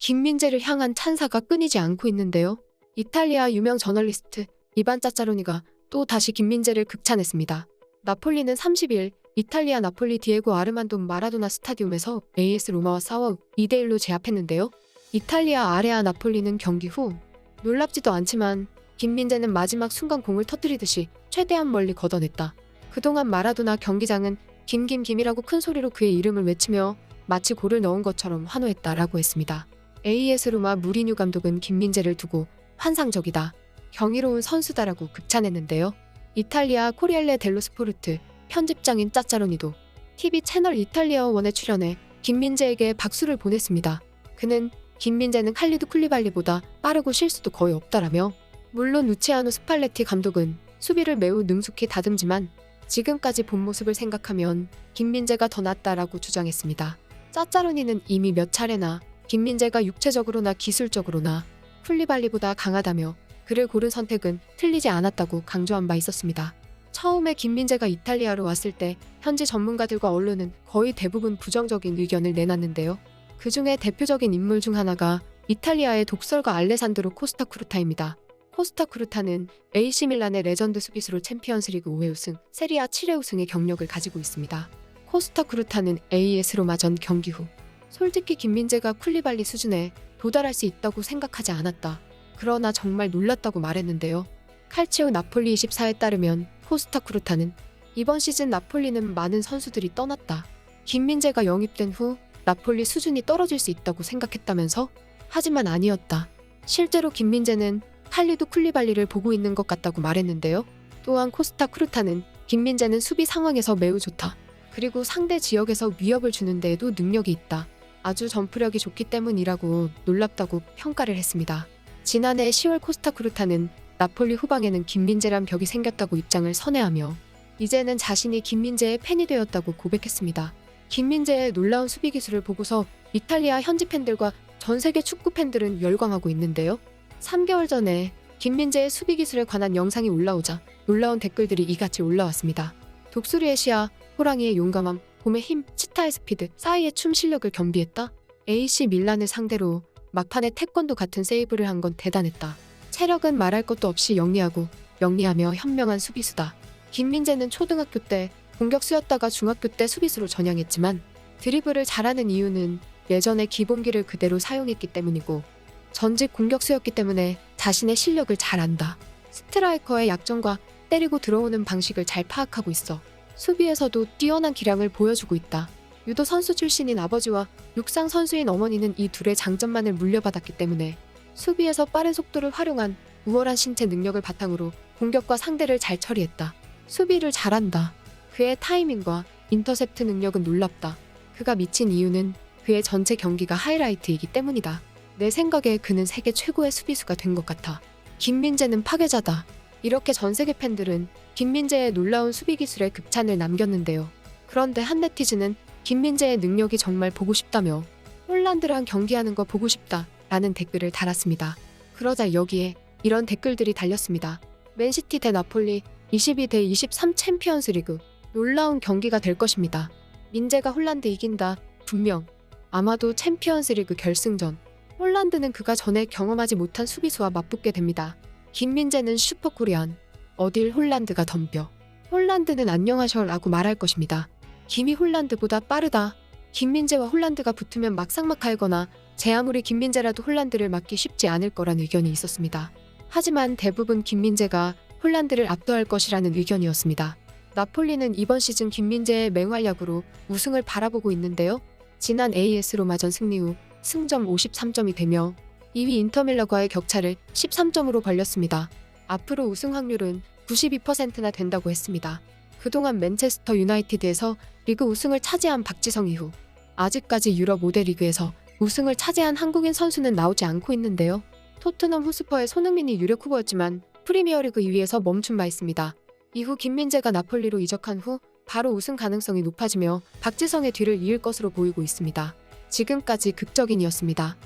김민재를 향한 찬사가 끊이지 않고 있는데요. 이탈리아 유명 저널리스트 이반 짜짜로니가 또 다시 김민재를 극찬했습니다. 나폴리는 30일 이탈리아 나폴리 디에고 아르만도 마라도나 스타디움에서 AS 로마와 싸워 2대1로 제압했는데요. 이탈리아 아레아 나폴리는 경기 후 놀랍지도 않지만 김민재는 마지막 순간 공을 터뜨리듯이 최대한 멀리 걷어냈다. 그동안 마라도나 경기장은 김이라고 큰 소리로 그의 이름을 외치며 마치 골을 넣은 것처럼 환호했다라고 했습니다. AS 로마 무리뉴 감독은 김민재를 두고 환상적이다, 경이로운 선수다라고 극찬했는데요. 이탈리아 코리엘레 델로 스포르트 편집장인 짜짜로니도 TV 채널 이탈리아 원에 출연해 김민재에게 박수를 보냈습니다. 그는 김민재는 칼리드 쿨리발리보다 빠르고 실수도 거의 없다라며, 물론 루치아노 스팔레티 감독은 수비를 매우 능숙히 다듬지만 지금까지 본 모습을 생각하면 김민재가 더 낫다라고 주장했습니다. 짜짜로니는 이미 몇 차례나 김민재가 육체적으로나 기술적으로나 쿨리발리보다 강하다며 그를 고른 선택은 틀리지 않았다고 강조한 바 있었습니다. 처음에 김민재가 이탈리아로 왔을 때 현지 전문가들과 언론은 거의 대부분 부정적인 의견을 내놨는데요. 그 중에 대표적인 인물 중 하나가 이탈리아의 독설가 알레산드로 코스타쿠르타입니다. 코스타쿠르타는 AC 밀란의 레전드 수비수로 챔피언스리그 5회 우승, 세리아 7회 우승의 경력을 가지고 있습니다. 코스타쿠르타는 AS 로마 전 경기 후 솔직히 김민재가 쿨리발리 수준에 도달할 수 있다고 생각하지 않았다, 그러나 정말 놀랐다고 말했는데요. 칼치오 나폴리 24에 따르면 코스타쿠르타는 이번 시즌 나폴리는 많은 선수들이 떠났다, 김민재가 영입된 후 나폴리 수준이 떨어질 수 있다고 생각했다면서, 하지만 아니었다, 실제로 김민재는 칼리도 쿨리발리를 보고 있는 것 같다고 말했는데요. 또한 코스타쿠르타는 김민재는 수비 상황에서 매우 좋다, 그리고 상대 지역에서 위협을 주는 데에도 능력이 있다, 아주 점프력이 좋기 때문이라고 놀랍다고 평가를 했습니다. 지난해 10월 코스타쿠르타는 나폴리 후방에는 김민재란 벽이 생겼다고 입장을 선회하며 이제는 자신이 김민재의 팬이 되었다고 고백했습니다. 김민재의 놀라운 수비 기술을 보고서 이탈리아 현지 팬들과 전 세계 축구 팬들은 열광하고 있는데요. 3개월 전에 김민재의 수비 기술에 관한 영상이 올라오자 놀라운 댓글들이 이같이 올라왔습니다. 독수리의 시야, 호랑이의 용감함, 곰의 힘, 치타의 스피드, 싸이의 춤 실력을 겸비했다. AC 밀란을 상대로 막판에 태권도 같은 세이브를 한 건 대단했다. 체력은 말할 것도 없이 영리하며 현명한 수비수다. 김민재는 초등학교 때 공격수였다가 중학교 때 수비수로 전향했지만 드리블을 잘하는 이유는 예전의 기본기를 그대로 사용했기 때문이고 전직 공격수였기 때문에 자신의 실력을 잘 안다. 스트라이커의 약점과 때리고 들어오는 방식을 잘 파악하고 있어 수비에서도 뛰어난 기량을 보여주고 있다. 유도 선수 출신인 아버지와 육상 선수인 어머니는 이 둘의 장점만을 물려받았기 때문에 수비에서 빠른 속도를 활용한 우월한 신체 능력을 바탕으로 공격과 상대를 잘 처리했다. 수비를 잘한다. 그의 타이밍과 인터셉트 능력은 놀랍다. 그가 미친 이유는 그의 전체 경기가 하이라이트이기 때문이다. 내 생각에 그는 세계 최고의 수비수가 된 것 같아. 김민재는 파괴자다. 이렇게 전 세계 팬들은 김민재의 놀라운 수비 기술에 극찬을 남겼는데요. 그런데 한 네티즌은 김민재의 능력이 정말 보고 싶다며 홀란드랑 경기하는 거 보고 싶다 라는 댓글을 달았습니다. 그러자 여기에 이런 댓글들이 달렸습니다. 맨시티 대 나폴리 22대 23 챔피언스 리그 놀라운 경기가 될 것입니다. 민재가 홀란드 이긴다. 분명. 아마도 챔피언스 리그 결승전. 홀란드는 그가 전에 경험하지 못한 수비수와 맞붙게 됩니다. 김민재는 슈퍼코리안. 어딜 홀란드가 덤벼. 홀란드는 안녕하셔 라고 말할 것입니다. 김이 홀란드보다 빠르다. 김민재와 홀란드가 붙으면 막상막하거나 제 아무리 김민재라도 홀란드를 막기 쉽지 않을 거란 의견이 있었습니다. 하지만 대부분 김민재가 홀란드를 압도할 것이라는 의견이었습니다. 나폴리는 이번 시즌 김민재의 맹활약으로 우승을 바라보고 있는데요. 지난 AS 로마전 승리 후 승점 53점이 되며 2위 인터밀란과의 격차를 13점으로 벌렸습니다. 앞으로 우승 확률은 92%나 된다고 했습니다. 그동안 맨체스터 유나이티드에서 리그 우승을 차지한 박지성 이후 아직까지 유럽 5대 리그에서 우승을 차지한 한국인 선수는 나오지 않고 있는데요. 토트넘 호스퍼의 손흥민이 유력 후보였지만 프리미어리그 2위에서 멈춘 바 있습니다. 이후 김민재가 나폴리로 이적한 후 바로 우승 가능성이 높아지며 박지성의 뒤를 이을 것으로 보이고 있습니다. 지금까지 극적인이었습니다.